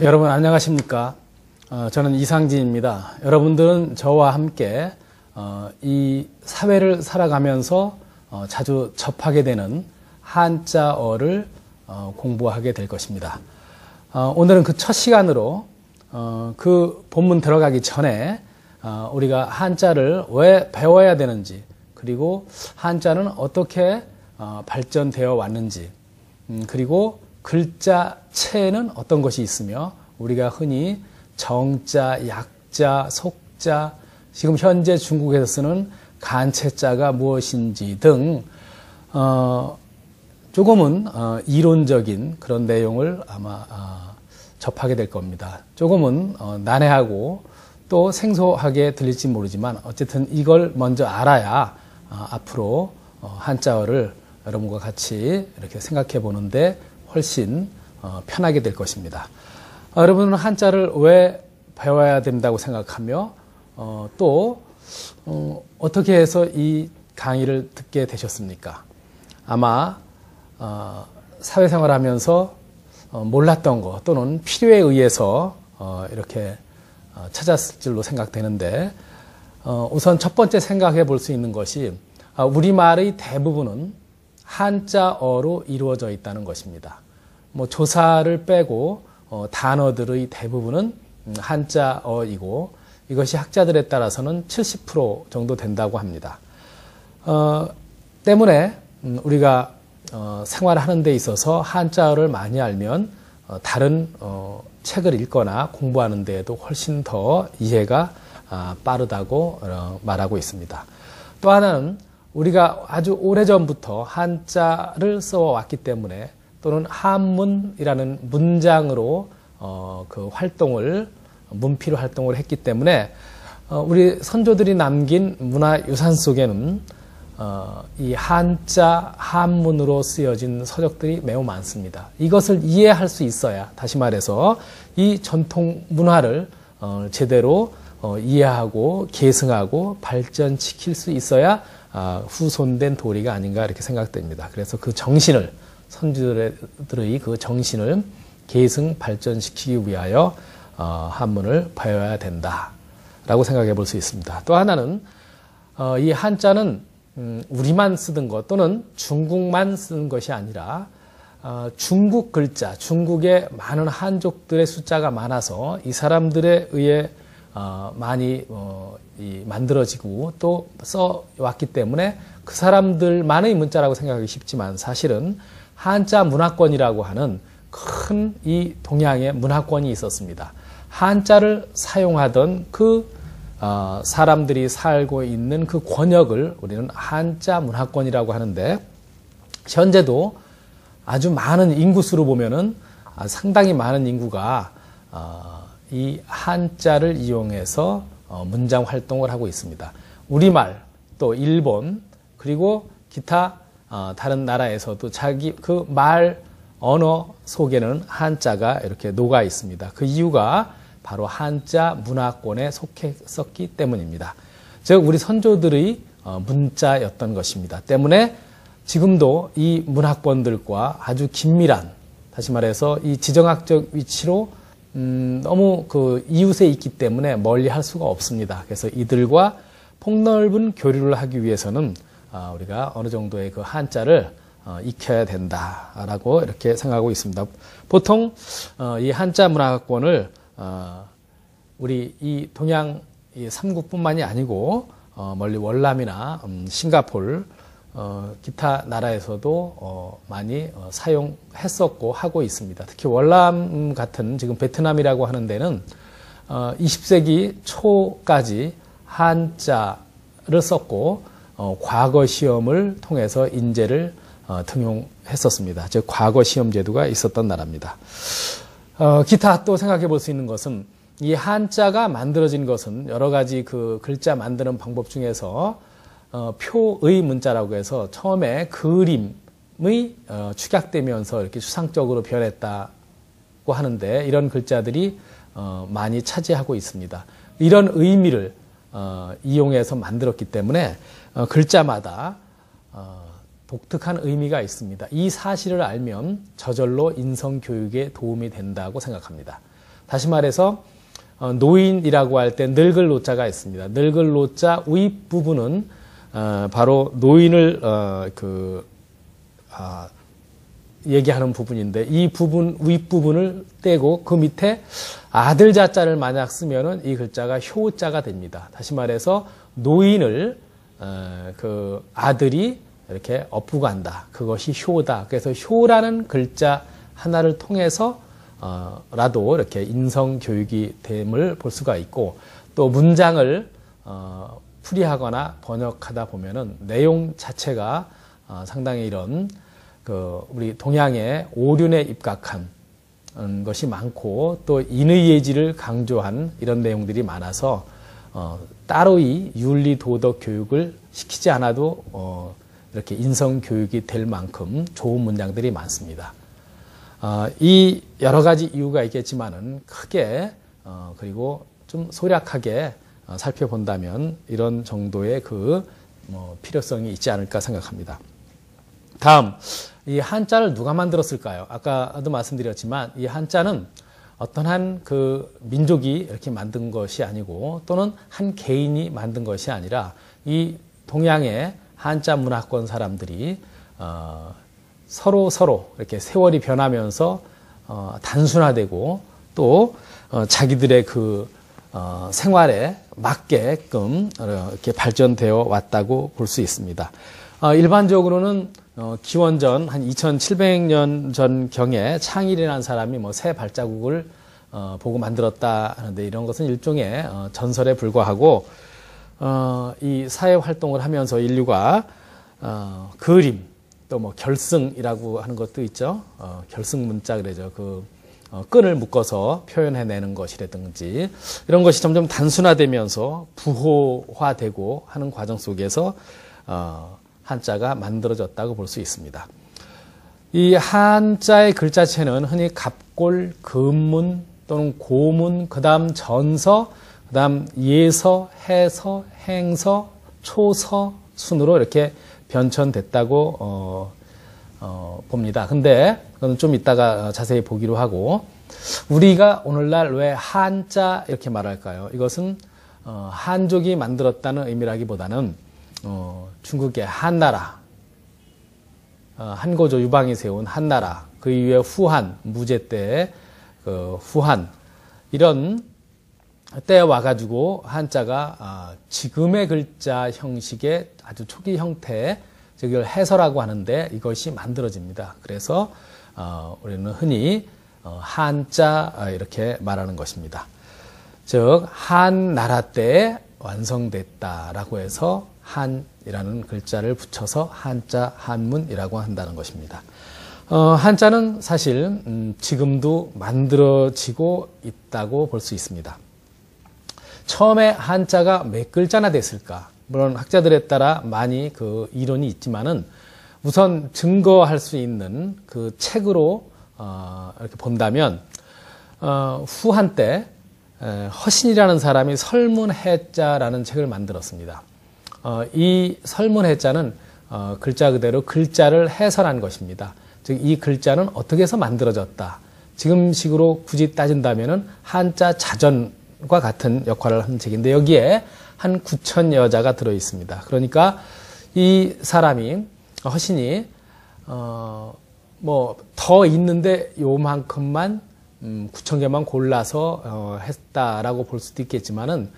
여러분 안녕하십니까? 저는 이상진입니다. 여러분들은 저와 함께 이 사회를 살아가면서 자주 접하게 되는 한자어를 공부하게 될 것입니다. 오늘은 그 첫 시간으로 그 본문 들어가기 전에 우리가 한자를 왜 배워야 되는지, 그리고 한자는 어떻게 발전되어 왔는지, 그리고 글자체에는 어떤 것이 있으며 우리가 흔히 정자, 약자, 속자, 지금 현재 중국에서 쓰는 간체자가 무엇인지 등 조금은 이론적인 그런 내용을 아마 접하게 될 겁니다. 조금은 난해하고 또 생소하게 들릴지 모르지만 어쨌든 이걸 먼저 알아야 앞으로 한자어를 여러분과 같이 이렇게 생각해 보는데 훨씬 편하게 될 것입니다. 여러분은 한자를 왜 배워야 된다고 생각하며 또 어떻게 해서 이 강의를 듣게 되셨습니까? 아마 사회생활을 하면서 몰랐던 것 또는 필요에 의해서 이렇게 찾았을 줄로 생각되는데, 우선 첫 번째 생각해 볼 수 있는 것이 우리말의 대부분은 한자어로 이루어져 있다는 것입니다. 조사를 빼고 단어들의 대부분은 한자어이고 이것이 학자들에 따라서는 70% 정도 된다고 합니다. 때문에 우리가 생활하는 데 있어서 한자어를 많이 알면 다른 책을 읽거나 공부하는 데에도 훨씬 더 이해가 빠르다고 말하고 있습니다. 또 하나는 우리가 아주 오래전부터 한자를 써왔기 때문에, 또는 한문이라는 문장으로 그 활동을, 문필 활동을 했기 때문에 우리 선조들이 남긴 문화유산 속에는 이 한자, 한문으로 쓰여진 서적들이 매우 많습니다. 이것을 이해할 수 있어야, 다시 말해서 이 전통 문화를 제대로 이해하고 계승하고 발전시킬 수 있어야 후손된 도리가 아닌가 이렇게 생각됩니다. 그래서 그 정신을, 선조들의 그 정신을 계승 발전시키기 위하여 한문을 배워야 된다라고 생각해 볼 수 있습니다. 또 하나는 이 한자는 우리만 쓰던 것 또는 중국만 쓰는 것이 아니라 중국 글자, 중국의 많은 한족들의 숫자가 많아서 이 사람들에 의해 많이 만들어지고 또 써왔기 때문에 그 사람들만의 문자라고 생각하기 쉽지만, 사실은 한자 문화권이라고 하는 큰 이 동양의 문화권이 있었습니다. 한자를 사용하던 그 사람들이 살고 있는 그 권역을 우리는 한자 문화권이라고 하는데, 현재도 아주 많은 인구수로 보면은 상당히 많은 인구가 이 한자를 이용해서 문장 활동을 하고 있습니다. 우리말, 또 일본, 그리고 기타 다른 나라에서도 자기 그 말 언어 속에는 한자가 이렇게 녹아 있습니다. 그 이유가 바로 한자 문화권에 속했었기 때문입니다. 즉 우리 선조들의 문자였던 것입니다. 때문에 지금도 이 문화권들과 아주 긴밀한, 다시 말해서 이 지정학적 위치로 너무 그 이웃에 있기 때문에 멀리 할 수가 없습니다. 그래서 이들과 폭넓은 교류를 하기 위해서는 우리가 어느 정도의 그 한자를 익혀야 된다라고 이렇게 생각하고 있습니다. 보통 이 한자 문화권을 우리 이 동양 이 삼국뿐만이 아니고 멀리 월남이나 싱가포르, 기타 나라에서도 많이 사용했었고 하고 있습니다. 특히 월남 같은 지금 베트남이라고 하는 데는 20세기 초까지 한자를 썼고 과거 시험을 통해서 인재를 등용했었습니다. 즉 과거 시험 제도가 있었던 나라입니다. 기타 또 생각해 볼 수 있는 것은, 이 한자가 만들어진 것은 여러 가지 그 글자 만드는 방법 중에서 표의 문자라고 해서 처음에 그림의 축약되면서 이렇게 추상적으로 변했다고 하는데, 이런 글자들이 많이 차지하고 있습니다. 이런 의미를 이용해서 만들었기 때문에 글자마다 독특한 의미가 있습니다. 이 사실을 알면 저절로 인성교육에 도움이 된다고 생각합니다. 다시 말해서 노인이라고 할 때 늙을 노자가 있습니다. 늙을 노자 윗부분은 바로 노인을 얘기하는 부분인데, 이 부분 윗부분을 떼고 그 밑에 아들 자자를 만약 쓰면은 이 글자가 효자가 됩니다. 다시 말해서 노인을 그 아들이 이렇게 업부간다. 그것이 효다. 그래서 효라는 글자 하나를 통해서 라도 이렇게 인성 교육이 됨을 볼 수가 있고, 또 문장을 풀이하거나 번역하다 보면은 내용 자체가 상당히 이런 우리 동양의 오륜에 입각한 것이 많고, 또 인의 예지를 강조한 이런 내용들이 많아서 따로이 윤리 도덕 교육을 시키지 않아도 이렇게 인성 교육이 될 만큼 좋은 문장들이 많습니다. 이 여러 가지 이유가 있겠지만은 크게 그리고 좀 소략하게 살펴본다면 이런 정도의 필요성이 있지 않을까 생각합니다. 다음, 이 한자를 누가 만들었을까요? 아까도 말씀드렸지만 이 한자는 어떤 한 민족이 이렇게 만든 것이 아니고, 또는 한 개인이 만든 것이 아니라 이 동양의 한자 문화권 사람들이 서로 이렇게 세월이 변하면서 단순화되고, 또 자기들의 생활에 맞게끔 이렇게 발전되어 왔다고 볼 수 있습니다. 일반적으로는 기원전 한 2700년 전경에 창일이라는 사람이 새 발자국을 보고 만들었다 하는데, 이런 것은 일종의 전설에 불과하고, 이 사회 활동을 하면서 인류가 그림, 또 결승이라고 하는 것도 있죠. 결승 문자 그러죠. 끈을 묶어서 표현해내는 것이라든지, 이런 것이 점점 단순화되면서 부호화되고 하는 과정 속에서 한자가 만들어졌다고 볼 수 있습니다. 이 한자의 글자체는 흔히 갑골, 금문 또는 고문, 그 다음 전서, 그 다음 예서, 해서, 행서, 초서 순으로 이렇게 변천됐다고 봅니다. 근데 그건 좀 이따가 자세히 보기로 하고, 우리가 오늘날 왜 한자 이렇게 말할까요? 이것은 한족이 만들었다는 의미라기보다는 중국의 한나라, 한고조 유방이 세운 한나라, 그 이후에 후한, 무제 때의 후한, 이런 때에 와가지고 한자가 지금의 글자 형식의 아주 초기 형태, 즉 이걸 해서라고 하는데, 이것이 만들어집니다. 그래서 우리는 흔히 한자 이렇게 말하는 것입니다. 즉 한나라 때에 완성됐다라고 해서 한이라는 글자를 붙여서 한자, 한문이라고 한다는 것입니다. 한자는 사실 지금도 만들어지고 있다고 볼 수 있습니다. 처음에 한자가 몇 글자나 됐을까? 물론 학자들에 따라 많이 이론이 있지만은, 우선 증거할 수 있는 책으로 이렇게 본다면, 후한 때 허신이라는 사람이 설문해자라는 책을 만들었습니다. 이 설문해자는 글자 그대로 글자를 해설한 것입니다. 즉 이 글자는 어떻게 해서 만들어졌다. 지금식으로 굳이 따진다면은 한자 자전과 같은 역할을 한 책인데, 여기에 한 9,000여 자가 들어 있습니다. 그러니까 이 사람이, 허신이 더 있는데 요만큼만 9,000개만 골라서 했다라고 볼 수도 있겠지만은,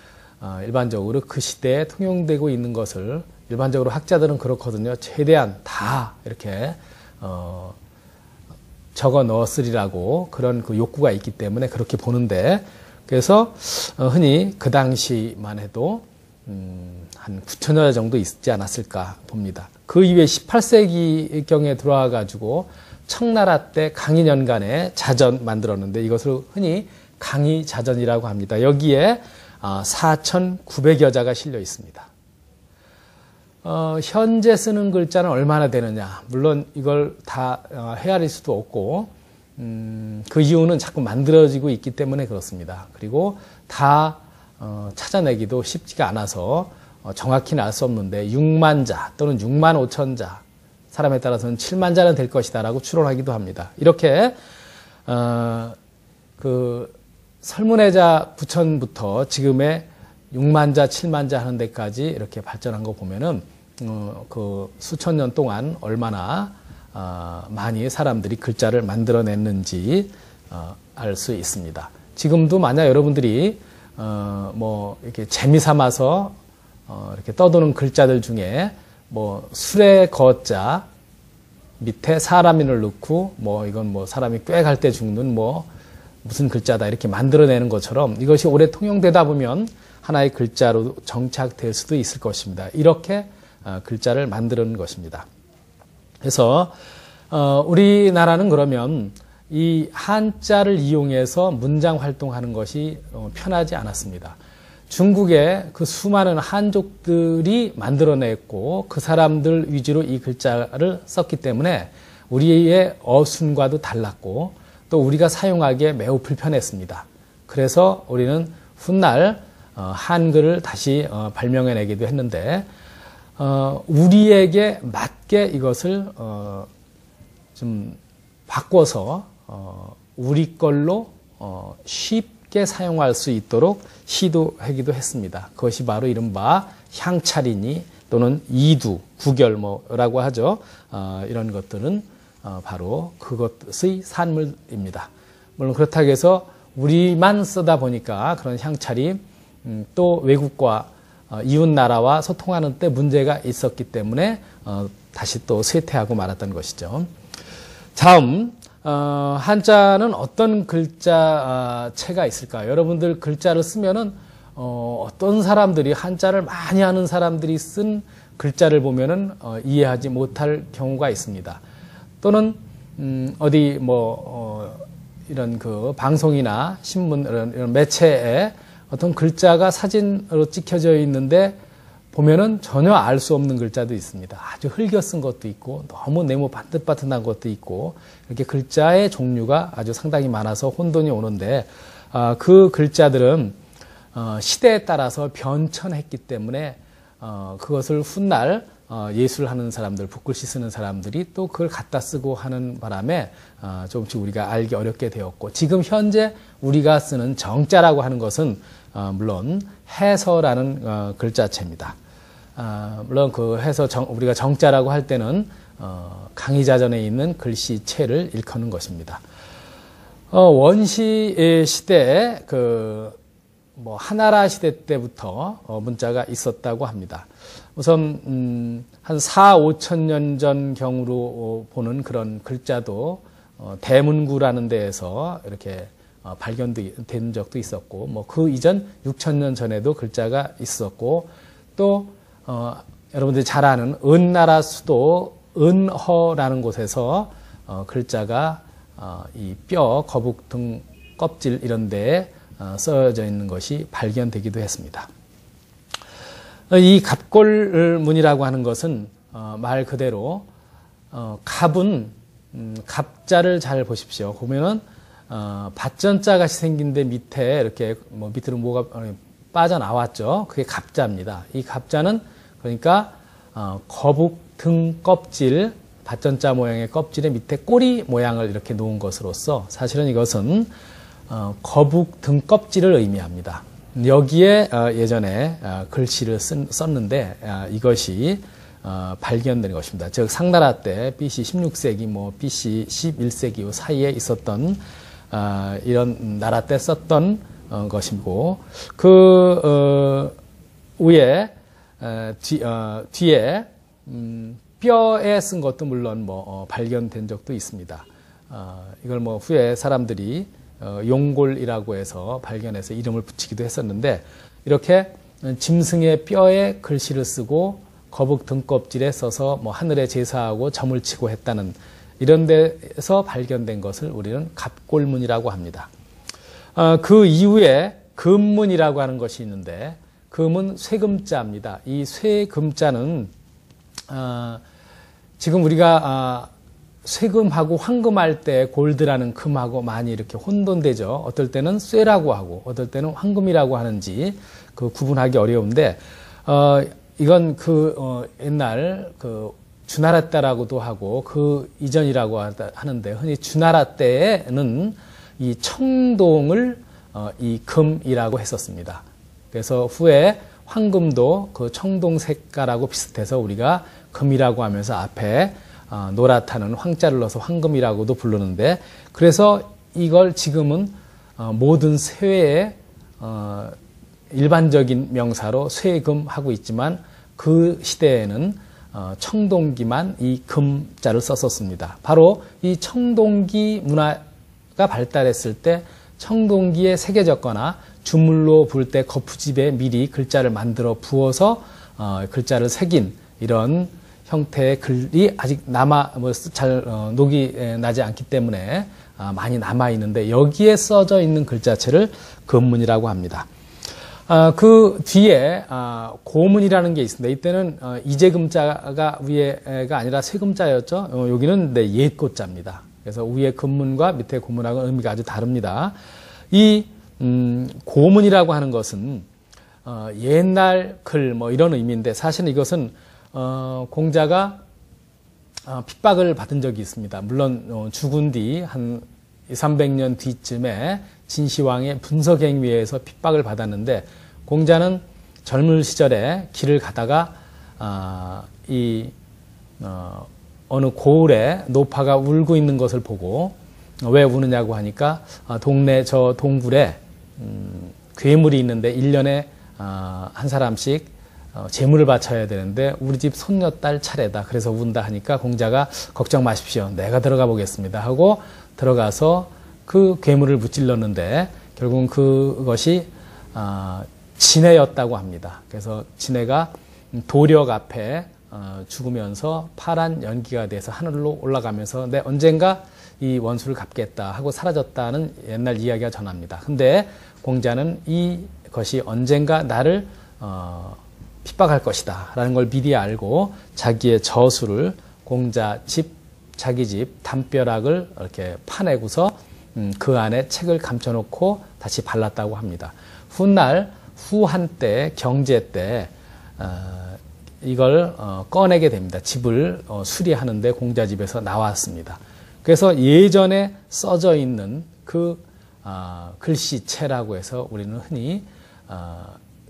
일반적으로 그 시대에 통용되고 있는 것을 일반적으로 학자들은 그렇거든요. 최대한 다 이렇게 적어 넣었으리라고 그런 욕구가 있기 때문에 그렇게 보는데, 그래서 흔히 그 당시만 해도 한 9,000여 정도 있지 않았을까 봅니다. 그 이후에 18세기경에 들어와 가지고 청나라 때 강인연간에 자전 만들었는데, 이것을 흔히 강의자전이라고 합니다. 여기에 4,900여 자가 실려 있습니다. 현재 쓰는 글자는 얼마나 되느냐? 물론 이걸 다 헤아릴 수도 없고, 그 이유는 자꾸 만들어지고 있기 때문에 그렇습니다. 그리고 다 찾아내기도 쉽지가 않아서 정확히는 알 수 없는데, 6만 자 또는 6만 5천 자 사람에 따라서는 7만 자는 될 것이다라고 추론하기도 합니다. 이렇게 그 설문해자 부천부터 지금의 6만 자, 7만 자 하는 데까지 이렇게 발전한 거 보면은 그 수천 년 동안 얼마나 많이 사람들이 글자를 만들어냈는지 알 수 있습니다. 지금도 만약 여러분들이 뭐 이렇게 재미삼아서 이렇게 떠도는 글자들 중에 뭐 술의 거자 밑에 사람인을 넣고 뭐 이건 뭐 사람이 꽤 갈 때 죽는 뭐 무슨 글자다 이렇게 만들어내는 것처럼 이것이 오래 통용되다 보면 하나의 글자로 정착될 수도 있을 것입니다. 이렇게 글자를 만드는 것입니다. 그래서 우리나라는 그러면 이 한자를 이용해서 문장 활동하는 것이 편하지 않았습니다. 중국의 그 수많은 한족들이 만들어냈고 그 사람들 위주로 이 글자를 썼기 때문에 우리의 어순과도 달랐고 또 우리가 사용하기에 매우 불편했습니다. 그래서 우리는 훗날 한글을 다시 발명해내기도 했는데 우리에게 맞게 이것을 좀 바꿔서 우리 걸로 쉽게 사용할 수 있도록 시도하기도 했습니다. 그것이 바로 이른바 향찰이니 또는 이두, 구결 뭐라고 하죠. 이런 것들은 바로 그것의 산물입니다. 물론 그렇다고 해서 우리만 쓰다 보니까 그런 향찰이 또 외국과 이웃 나라와 소통하는 때 문제가 있었기 때문에 다시 또 쇠퇴하고 말았던 것이죠. 다음 한자는 어떤 글자체가 있을까요? 여러분들 글자를 쓰면은 어떤 사람들이 한자를 많이 하는 사람들이 쓴 글자를 보면은 이해하지 못할 경우가 있습니다. 또는 어디 이런 그 방송이나 신문 이런 매체에 어떤 글자가 사진으로 찍혀져 있는데 보면은 전혀 알 수 없는 글자도 있습니다. 아주 흘겨 쓴 것도 있고 너무 네모 반듯반듯한 것도 있고 이렇게 글자의 종류가 아주 상당히 많아서 혼돈이 오는데 그 글자들은 시대에 따라서 변천했기 때문에 그것을 훗날 예술하는 사람들, 붓글씨 쓰는 사람들이 또 그걸 갖다 쓰고 하는 바람에 조금씩 우리가 알기 어렵게 되었고 지금 현재 우리가 쓰는 정자라고 하는 것은 물론 해서라는 글자체입니다. 물론 그 해서 우리가 정자라고 할 때는 강의자전에 있는 글씨체를 일컫는 것입니다. 원시 시대에 하나라 시대 때부터 문자가 있었다고 합니다. 우선 한 4, 5천 년 전 경으로 보는 그런 글자도 대문구라는 데에서 이렇게 발견된 적도 있었고 그 이전 6천 년 전에도 글자가 있었고 또 여러분들이 잘 아는 은나라 수도 은허라는 곳에서 글자가 이 뼈, 거북 등 껍질 이런 데에 써져 있는 것이 발견되기도 했습니다. 이 갑골문이라고 하는 것은 말 그대로 갑은 갑자를 잘 보십시오. 보면은 밭전자 같이 생긴데 밑에 이렇게 밑으로 뭐가 빠져나왔죠. 그게 갑자입니다. 이 갑자는 그러니까 거북 등 껍질 밭전자 모양의 껍질의 밑에 꼬리 모양을 이렇게 놓은 것으로서 사실은 이것은 거북 등 껍질을 의미합니다. 여기에 예전에 글씨를 썼는데 이것이 발견된 것입니다. 즉 상나라 때 BC 16세기 BC 11세기 사이에 있었던 이런 나라 때 썼던 것이고 그 위에 뒤에 뼈에 쓴 것도 물론 발견된 적도 있습니다. 이걸 후에 사람들이 용골이라고 해서 발견해서 이름을 붙이기도 했었는데 이렇게 짐승의 뼈에 글씨를 쓰고 거북 등껍질에 써서 하늘에 제사하고 점을 치고 했다는 이런 데서 발견된 것을 우리는 갑골문이라고 합니다. 그 이후에 금문이라고 하는 것이 있는데 금은 쇠금자입니다. 이 쇠금자는 지금 우리가 쇠금하고 황금할 때 골드라는 금하고 많이 이렇게 혼돈되죠. 어떨 때는 쇠라고 하고 어떨 때는 황금이라고 하는지 그 구분하기 어려운데 이건 옛날 주나라 때라고도 하고 그 이전이라고 하는데 흔히 주나라 때에는 이 청동을 이 금이라고 했었습니다. 그래서 후에 황금도 그 청동 색깔하고 비슷해서 우리가 금이라고 하면서 앞에 노랗다는 황자를 넣어서 황금이라고도 부르는데, 그래서 이걸 지금은 모든 쇠의 일반적인 명사로 쇠금하고 있지만 그 시대에는 청동기만 이 금자를 썼었습니다. 바로 이 청동기 문화가 발달했을 때 청동기에 새겨졌거나 주물로 부을 때 거푸집에 미리 글자를 만들어 부어서 글자를 새긴 이런 형태의 글이 아직 잘 녹이 나지 않기 때문에 많이 남아 있는데, 여기에 써져 있는 글자체를 금문이라고 합니다. 그 뒤에 고문이라는 게 있습니다. 이때는 이제금자가 위에가 아니라 세금자였죠. 여기는 옛고자입니다. 그래서 위에 금문과 밑에 고문하고는 의미가 아주 다릅니다. 이 고문이라고 하는 것은 옛날 글 이런 의미인데, 사실은 이것은 공자가 핍박을 받은 적이 있습니다. 물론 죽은 뒤 한 200~300년 뒤쯤에 진시황의 분서갱위에서 핍박을 받았는데, 공자는 젊은 시절에 길을 가다가 어느 고을에 노파가 울고 있는 것을 보고, 왜 우느냐고 하니까 동네 저 동굴에 괴물이 있는데 1년에 한 사람씩 제물을 바쳐야 되는데 우리 집 손녀딸 차례다, 그래서 운다 하니까 공자가 걱정 마십시오, 내가 들어가 보겠습니다 하고 들어가서 그 괴물을 무찔렀는데 결국은 그것이 진해였다고 합니다. 그래서 진해가 도력 앞에 죽으면서 파란 연기가 돼서 하늘로 올라가면서 내 언젠가 이 원수를 갚겠다 하고 사라졌다는 옛날 이야기가 전합니다. 근데 공자는 이것이 언젠가 나를 핍박할 것이다 라는 걸 미리 알고 자기의 저수를 자기 집 담벼락을 이렇게 파내고서 그 안에 책을 감춰놓고 다시 발랐다고 합니다. 훗날 후한때 경제 때 이걸 꺼내게 됩니다. 집을 수리하는데 공자 집에서 나왔습니다. 그래서 예전에 써져 있는 그 글씨체라고 해서 우리는 흔히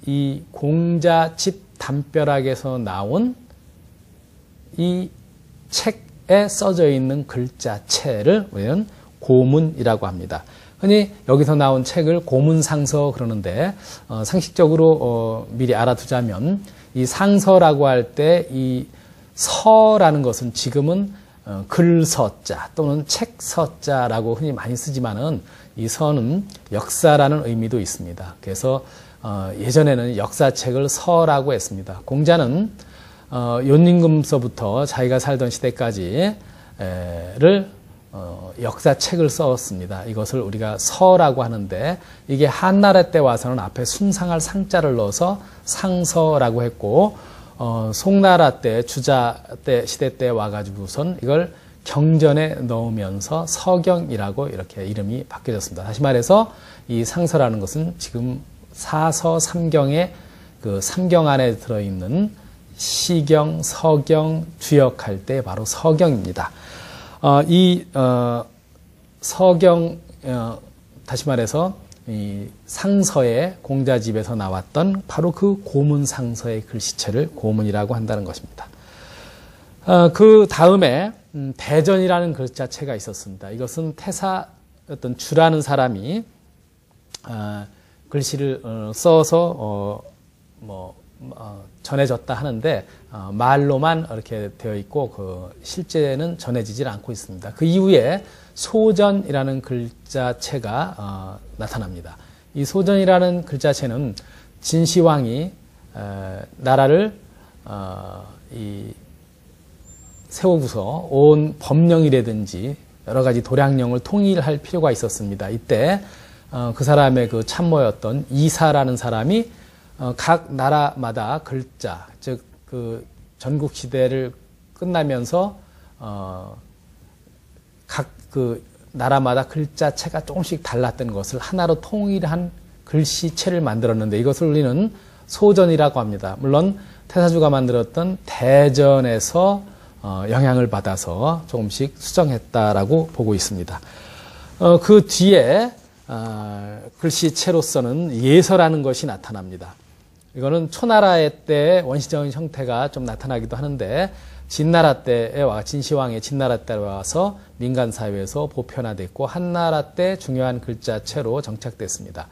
이 공자 집 담벼락에서 나온 이 책에 써져 있는 글자체를 우리는 고문이라고 합니다. 흔히 여기서 나온 책을 고문상서 그러는데, 상식적으로 미리 알아두자면 이 상서라고 할 때 이 서라는 것은 지금은 글서자 또는 책서자라고 흔히 많이 쓰지만은 이 서는 역사라는 의미도 있습니다. 그래서 예전에는 역사책을 서라고 했습니다. 공자는 연임금서부터 자기가 살던 시대까지를 역사책을 썼습니다. 이것을 우리가 서라고 하는데, 이게 한나라 때 와서는 앞에 숭상할 상자를 넣어서 상서라고 했고, 송나라 때 주자 때 시대 때 와가지고선 이걸 경전에 넣으면서 서경이라고 이렇게 이름이 바뀌어졌습니다. 다시 말해서 이 상서라는 것은 지금 사서 삼경의 그 삼경 안에 들어있는 시경, 서경, 주역할 때 바로 서경입니다. 서경, 다시 말해서 이 상서의 공자 집에서 나왔던 바로 그 고문 상서의 글씨체를 고문이라고 한다는 것입니다. 그 다음에 대전이라는 글자체가 있었습니다. 이것은 태사였던 주라는 사람이 글씨를 써서 전해졌다 하는데, 말로만 이렇게 되어 있고 실제는 전해지질 않고 있습니다. 그 이후에 소전이라는 글자체가 나타납니다. 이 소전이라는 글자체는 진시황이 나라를 세우고서 온 법령이라든지 여러 가지 도량령을 통일할 필요가 있었습니다. 이때 그 사람의 그 참모였던 이사라는 사람이 각 나라마다 글자, 즉 그 전국 시대를 끝나면서 각 그 나라마다 글자체가 조금씩 달랐던 것을 하나로 통일한 글씨체를 만들었는데, 이것을 우리는 소전이라고 합니다. 물론 태사주가 만들었던 대전에서 영향을 받아서 조금씩 수정했다라고 보고 있습니다. 그 뒤에 글씨체로서는 예서라는 것이 나타납니다. 이거는 초나라의 때 원시적인 형태가 좀 나타나기도 하는데 진나라 때에 와 진시황의 진나라 때에 와서 민간 사회에서 보편화됐고 한나라 때 중요한 글자체로 정착됐습니다.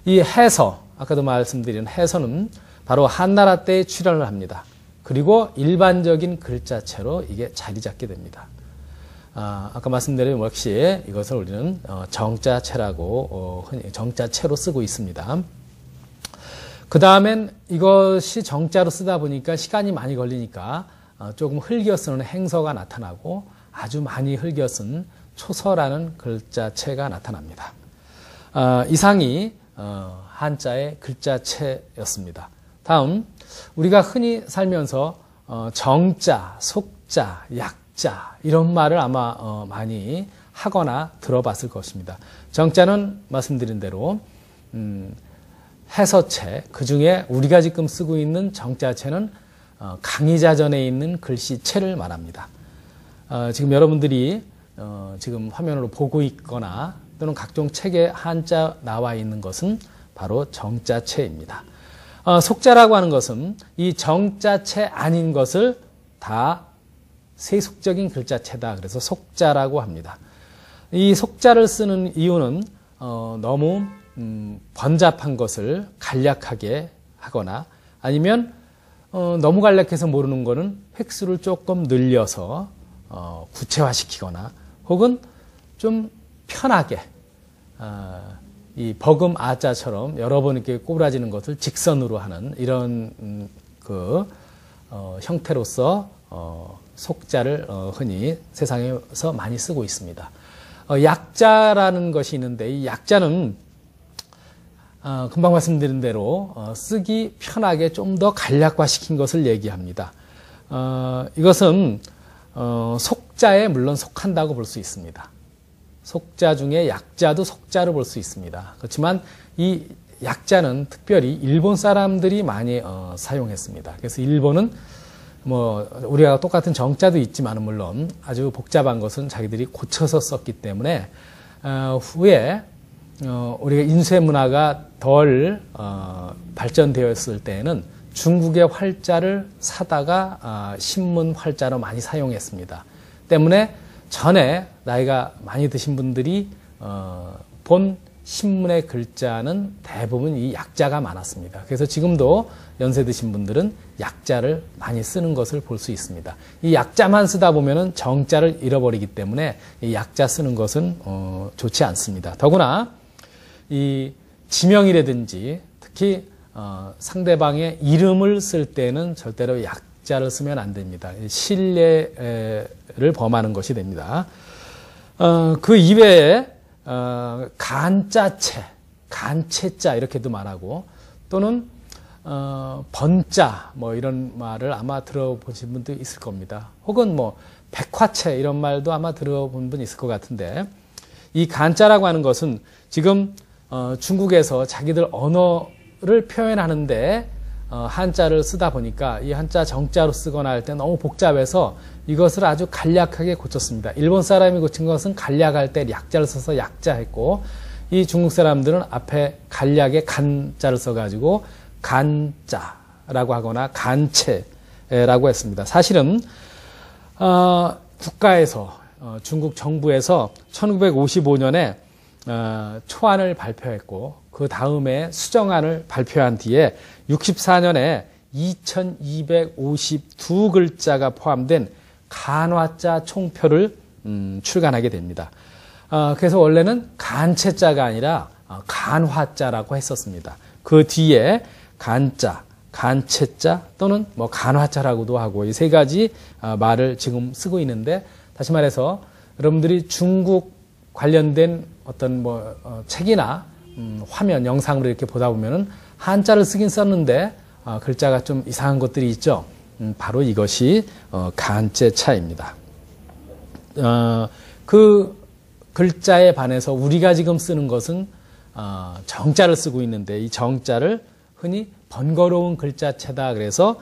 이 해서, 아까도 말씀드린 해서는 바로 한나라 때에 출현을 합니다. 그리고 일반적인 글자체로 이게 자리 잡게 됩니다. 아까 말씀드린 역시 이것을 우리는 정자체라고 흔히 정자체로 쓰고 있습니다. 그 다음엔 이것이 정자로 쓰다 보니까 시간이 많이 걸리니까 조금 흘겨 쓰는 행서가 나타나고 아주 많이 흘겨 쓴 초서라는 글자체가 나타납니다. 이상이 한자의 글자체였습니다. 다음 우리가 흔히 살면서 정자, 속자, 약자 이런 말을 아마 많이 하거나 들어봤을 것입니다. 정자는 말씀드린 대로 해서체, 그 중에 우리가 지금 쓰고 있는 정자체는 강의자전에 있는 글씨체를 말합니다. 지금 여러분들이 지금 화면으로 보고 있거나 또는 각종 책에 한자 나와 있는 것은 바로 정자체입니다. 속자라고 하는 것은 이 정자체 아닌 것을 다 세속적인 글자체다. 그래서 속자라고 합니다. 이 속자를 쓰는 이유는 너무 번잡한 것을 간략하게 하거나 아니면 너무 간략해서 모르는 거는 획수를 조금 늘려서 구체화시키거나 혹은 좀 편하게 이 버금 아자처럼 여러 번 이렇게 꼬부라지는 것을 직선으로 하는 이런 형태로서 속자를 흔히 세상에서 많이 쓰고 있습니다. 약자라는 것이 있는데 이 약자는 금방 말씀드린 대로 쓰기 편하게 좀 더 간략화시킨 것을 얘기합니다. 이것은 속자에 물론 속한다고 볼 수 있습니다. 속자 중에 약자도 속자로 볼 수 있습니다. 그렇지만 이 약자는 특별히 일본 사람들이 많이 사용했습니다. 그래서 일본은 뭐 우리가 똑같은 정자도 있지만 물론 아주 복잡한 것은 자기들이 고쳐서 썼기 때문에 후에 우리가 인쇄 문화가 덜 발전되었을 때에는 중국의 활자를 사다가 신문 활자로 많이 사용했습니다. 때문에 전에 나이가 많이 드신 분들이 본 신문의 글자는 대부분 이 약자가 많았습니다. 그래서 지금도 연세 드신 분들은 약자를 많이 쓰는 것을 볼 수 있습니다. 이 약자만 쓰다 보면은 정자를 잃어버리기 때문에 이 약자 쓰는 것은 좋지 않습니다. 더구나 이 지명이라든지 특히 상대방의 이름을 쓸 때는 절대로 약자를 쓰면 안 됩니다. 신뢰를 범하는 것이 됩니다. 그 이외에 간자체, 간체자 이렇게도 말하고 또는 번자 뭐 이런 말을 아마 들어보신 분도 있을 겁니다. 혹은 뭐 백화체 이런 말도 아마 들어본 분 있을 것 같은데 이 간자라고 하는 것은 지금 중국에서 자기들 언어를 표현하는데 한자를 쓰다 보니까 이 한자 정자로 쓰거나 할 때 너무 복잡해서 이것을 아주 간략하게 고쳤습니다. 일본 사람이 고친 것은 간략할 때 약자를 써서 약자했고 이 중국 사람들은 앞에 간략에 간자를 써가지고 간자라고 하거나 간체라고 했습니다. 사실은 국가에서 중국 정부에서 1955년에 초안을 발표했고 그 다음에 수정안을 발표한 뒤에 64년에 2252글자가 포함된 간화자 총표를 출간하게 됩니다. 그래서 원래는 간체자가 아니라 간화자라고 했었습니다. 그 뒤에 간자, 간체자 또는 뭐 간화자라고도 하고 이 세 가지 말을 지금 쓰고 있는데 다시 말해서 여러분들이 중국 관련된 어떤 뭐 책이나 화면, 영상으로 이렇게 보다 보면은 한자를 쓰긴 썼는데 글자가 좀 이상한 것들이 있죠. 바로 이것이 간체차입니다. 그 글자에 반해서 우리가 지금 쓰는 것은 정자를 쓰고 있는데 이 정자를 흔히 번거로운 글자체다 그래서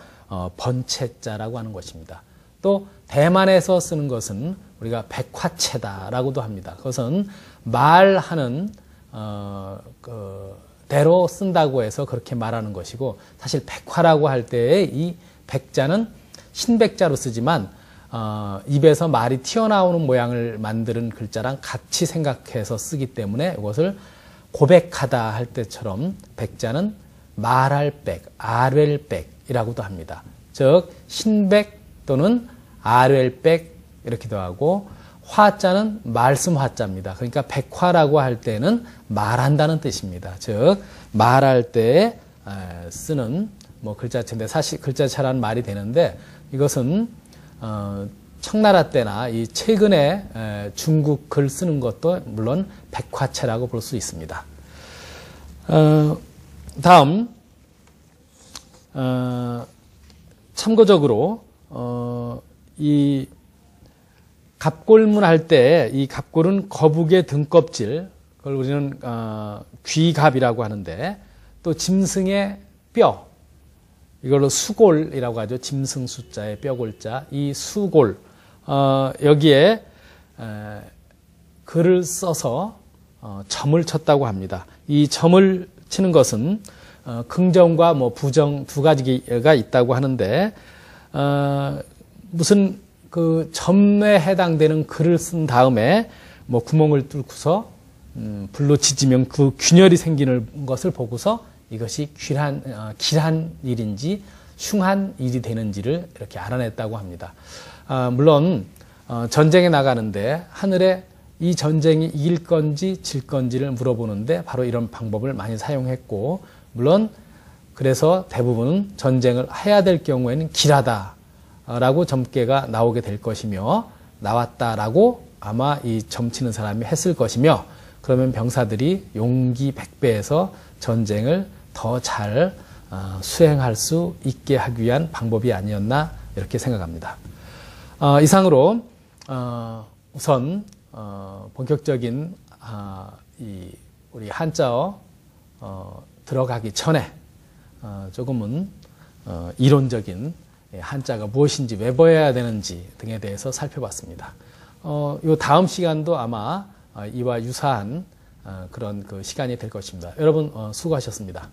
번체자라고 하는 것입니다. 또 대만에서 쓰는 것은 우리가 백화체다라고도 합니다. 그것은 말하는 대로 쓴다고 해서 그렇게 말하는 것이고, 사실 백화라고 할 때의 이 백자는 신백자로 쓰지만 입에서 말이 튀어나오는 모양을 만드는 글자랑 같이 생각해서 쓰기 때문에 이것을 고백하다 할 때처럼 백자는 말할 백, 아뢰백 이라고도 합니다. 즉 신백 또는 아뢰백 이렇게도 하고, 화자는 말씀 화자입니다. 그러니까 백화라고 할 때는 말한다는 뜻입니다. 즉 말할 때 쓰는 뭐 글자체인데, 사실 글자체라는 말이 되는데, 이것은 청나라 때나 이 최근에 중국 글 쓰는 것도 물론 백화체라고 볼 수 있습니다. 다음 참고적으로 이 갑골문 할 때 이 갑골은 거북의 등껍질, 그걸 우리는 귀갑이라고 하는데, 또 짐승의 뼈, 이걸로 수골이라고 하죠. 짐승 숫자의 뼈골자, 이 수골, 여기에 글을 써서 점을 쳤다고 합니다. 이 점을 치는 것은 긍정과 뭐 부정 두 가지가 있다고 하는데, 무슨 그 점에 해당되는 글을 쓴 다음에 뭐 구멍을 뚫고서 불로 지지면 그 균열이 생기는 것을 보고서 이것이 길한 일인지 흉한 일이 되는지를 이렇게 알아냈다고 합니다. 물론 전쟁에 나가는데 하늘에 이 전쟁이 이길 건지 질 건지를 물어보는데 바로 이런 방법을 많이 사용했고, 물론 그래서 대부분 전쟁을 해야 될 경우에는 길하다라고 점괘가 나오게 될 것이며, 나왔다라고 아마 이 점치는 사람이 했을 것이며, 그러면 병사들이 용기 100배에서 전쟁을 더 잘 수행할 수 있게 하기 위한 방법이 아니었나 이렇게 생각합니다. 이상으로 우선 본격적인 우리 한자어 들어가기 전에 조금은 이론적인 한자가 무엇인지, 왜 배워야 되는지 등에 대해서 살펴봤습니다. 요 다음 시간도 아마 이와 유사한 그런 그 시간이 될 것입니다. 여러분 수고하셨습니다.